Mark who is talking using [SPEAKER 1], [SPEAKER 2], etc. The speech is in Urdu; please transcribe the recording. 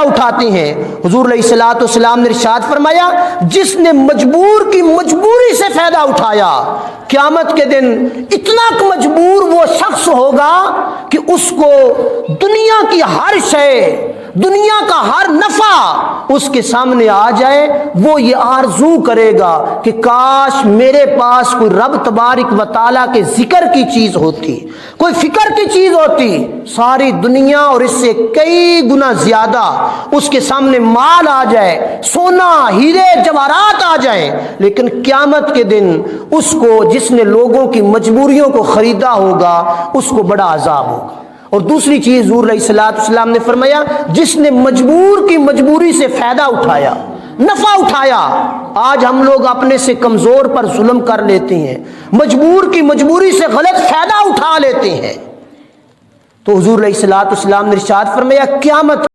[SPEAKER 1] اٹھاتے ہیں۔ حضور علیہ الصلوۃ والسلام نے ارشاد فرمایا جس نے مجبور کی مجبوری سے فائدہ اٹھایا، قیامت کے دن اتنا مجبور وہ شخص ہوگا کہ اس کو دنیا کی ہر شے، دنیا کا ہر نفع اس کے سامنے آ جائے، وہ یہ آرزو کرے گا کہ کاش میرے پاس کوئی رب تبارک و تعالیٰ کے ذکر کی چیز ہوتی، کوئی فکر کی چیز ہوتی۔ ساری دنیا اور اس سے کئی گنا زیادہ اس کے سامنے مال آ جائے، سونا، ہیرے، جواہرات آ جائیں، لیکن قیامت کے دن اس کو، جس نے لوگوں کی مجبوریوں کو خریدا ہوگا، اس کو بڑا عذاب ہوگا۔ اور دوسری چیز حضور علیہ الصلوۃ والسلام نے فرمایا جس نے مجبور کی مجبوری سے فائدہ اٹھایا، نفع اٹھایا۔ آج ہم لوگ اپنے سے کمزور پر ظلم کر لیتے ہیں، مجبور کی مجبوری سے غلط فائدہ اٹھا لیتے ہیں، تو حضور علیہ الصلوۃ والسلام نے ارشاد فرمایا قیامت